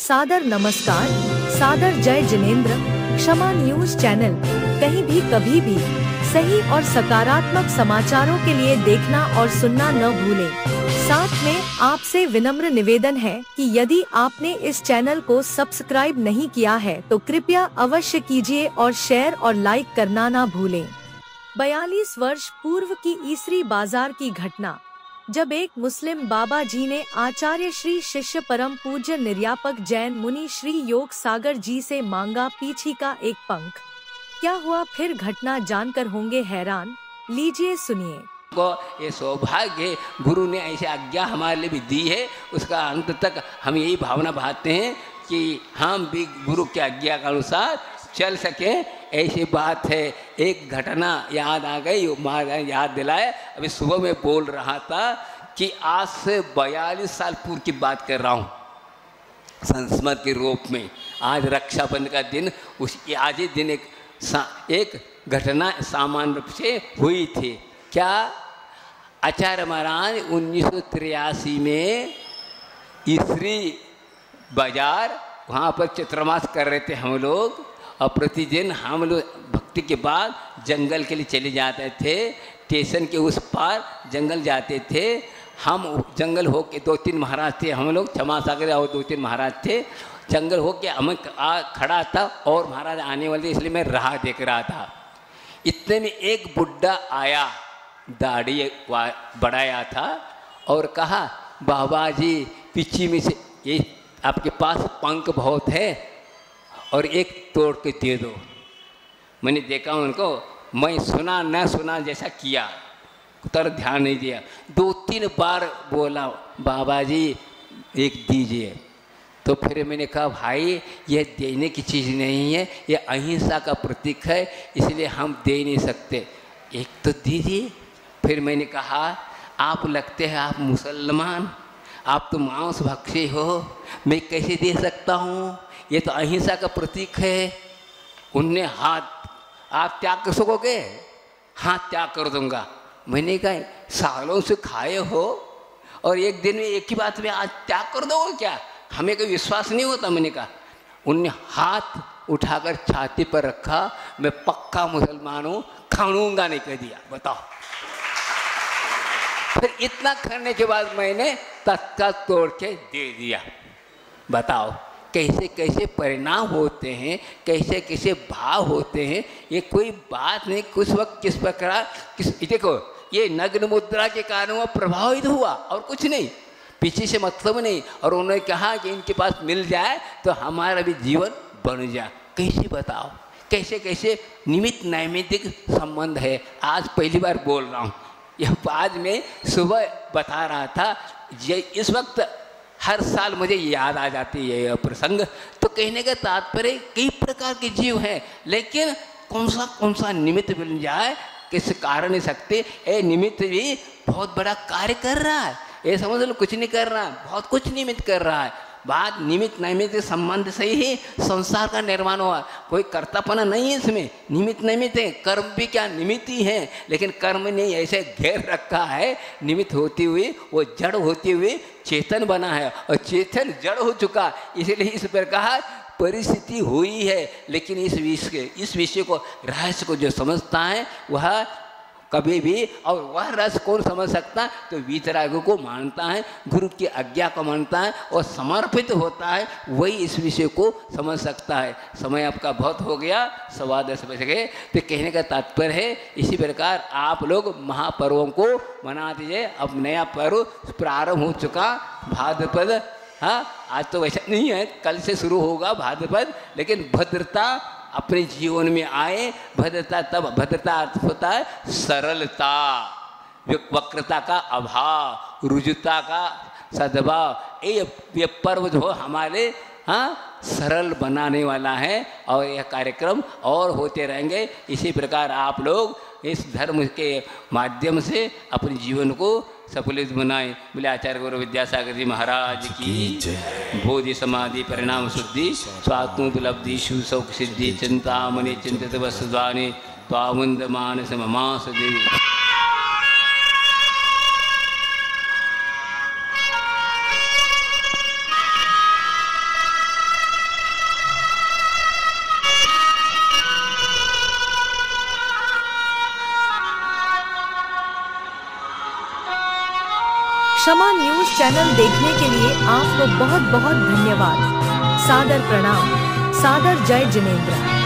सादर नमस्कार, सादर जय जिनेंद्र। क्षमा न्यूज चैनल कहीं भी कभी भी सही और सकारात्मक समाचारों के लिए देखना और सुनना न भूलें। साथ में आपसे विनम्र निवेदन है कि यदि आपने इस चैनल को सब्सक्राइब नहीं किया है तो कृपया अवश्य कीजिए और शेयर और लाइक करना ना भूलें। 42 वर्ष पूर्व की ईसरी बाजार की घटना, जब एक मुस्लिम बाबा जी ने आचार्य श्री शिष्य परम पूज्य निर्यापक जैन मुनि श्री योग सागर जी से मांगा पीछी का एक पंख। क्या हुआ फिर, घटना जानकर होंगे हैरान। लीजिए सुनिए। को ये सौभाग्य गुरु ने ऐसी आज्ञा हमारे लिए भी दी है, उसका अंत तक हम यही भावना भाते हैं कि हम भी गुरु की आज्ञा के अनुसार चल सके। ऐसी बात है, एक घटना याद आ गई, महाराज याद दिलाए। अभी सुबह में बोल रहा था कि आज से 42 साल पूर्व की बात कर रहा हूँ, संस्मृत के रूप में। आज रक्षाबंधन का दिन, उस आज ही दिन एक घटना सामान्य रूप से हुई थी। क्या? आचार्य महाराज 1983 में ईसरी बाजार वहाँ पर चतुर्मास कर रहे थे हम लोग, और प्रतिदिन हम लोग भक्ति के बाद जंगल के लिए चले जाते थे। स्टेशन के उस पार जंगल जाते थे हम। जंगल हो के 2-3 महाराज थे हम लोग, क्षमा सागर और 2-3 महाराज थे। जंगल हो के हम खड़ा था और महाराज आने वाले, इसलिए मैं राह देख रहा था। इतने में एक बुड्ढा आया, दाढ़ी बढ़ाया था, और कहा, बाबा जी पीछे में से ये आपके पास पंख बहुत है और एक तोड़ के दे दो। मैंने देखा उनको, मैं सुना न सुना जैसा किया, तर ध्यान नहीं दिया। 2-3 बार बोला, बाबा जी एक दीजिए। तो फिर मैंने कहा, भाई ये देने की चीज़ नहीं है, ये अहिंसा का प्रतीक है, इसलिए हम दे नहीं सकते, एक तो दीजिए। फिर मैंने कहा, आप लगते हैं आप मुसलमान, आप तो मांस भक्षी हो, मैं कैसे दे सकता हूँ, ये तो अहिंसा का प्रतीक है। उनने हाथ, आप त्याग कर सकोगे? हाँ त्याग कर दूंगा। मैंने कहा, सालों से खाए हो और एक दिन में एक ही बात में आज त्याग कर दोगे क्या? हमें कोई विश्वास नहीं होता। मैंने कहा, उनने हाथ उठाकर छाती पर रखा, मैं पक्का मुसलमान हूँ, खाऊंगा नहीं कह दिया। बताओ। फिर इतना करने के बाद मैंने तत्काल तोड़ के दे दिया। बताओ कैसे कैसे परिणाम होते हैं, कैसे कैसे भाव होते हैं, ये कोई बात नहीं। कुछ वक्त किस प्रकार देखो, ये नग्न मुद्रा के कारण वो प्रभावित हुआ और कुछ नहीं, पीछे से मतलब नहीं। और उन्होंने कहा कि इनके पास मिल जाए तो हमारा भी जीवन बन जाए। कैसे बताओ, कैसे कैसे निमित्त नैमित्तिक संबंध है। आज पहली बार बोल रहा हूँ, यह आज में सुबह बता रहा था। ये इस वक्त हर साल मुझे याद आ जाती है यह प्रसंग। तो कहने का तात्पर्य, कई प्रकार के जीव हैं, लेकिन कौन सा निमित्त बन जाए किस कारण नहीं सकते। ये निमित्त भी बहुत बड़ा कार्य कर रहा है। ये समझ लो, कुछ नहीं कर रहा है, बहुत कुछ निमित्त कर रहा है। बात निमित्त नैमित्त संबंध से ही संसार का निर्माण हुआ, कोई कर्तापना नहीं है इसमें। निमित्त नैमित्त है, कर्म भी क्या निमित्त ही है, लेकिन कर्म ने ऐसे घेर रखा है, निमित्त होती हुई वो जड़ होती हुई चेतन बना है, और चेतन जड़ हो चुका। इसलिए इस प्रकार परिस्थिति हुई है। लेकिन इस विषय को, रहस्य को जो समझता है वह कभी भी, और वह रस कौन समझ सकता है? तो वीतरागों को मानता है, गुरु की आज्ञा को मानता है और समर्पित होता है, वही इस विषय को समझ सकता है। समय आपका बहुत हो गया, 10:15 बज गए। तो कहने का तात्पर्य है, इसी प्रकार आप लोग महापर्वों को मना दीजिए। अब नया पर्व प्रारंभ हो चुका, भाद्रपद। हाँ, आज तो वैसा नहीं है, कल से शुरू होगा भाद्रपद, लेकिन भद्रता अपने जीवन में आए। भद्रता, तब भद्रता अर्थ होता है सरलता, वक्रता का अभाव, रुजुता का सद्भाव। ये पर्व जो हमारे सरल बनाने वाला है, और यह कार्यक्रम और होते रहेंगे। इसी प्रकार आप लोग इस धर्म के माध्यम से अपने जीवन को सफलित बनाए। बोले आचार्य गुरु विद्यासागर जी महाराज की। बोधि समाधि परिणाम शुद्धि, स्वात्मोपलब्धि सुख सिद्धि, चिंतामणि चिंतित वसुधानि त्वामुंद मानस ममास देवी। क्षमा न्यूज चैनल देखने के लिए आपको बहुत बहुत धन्यवाद। सादर प्रणाम। सादर जय जिनेंद्र।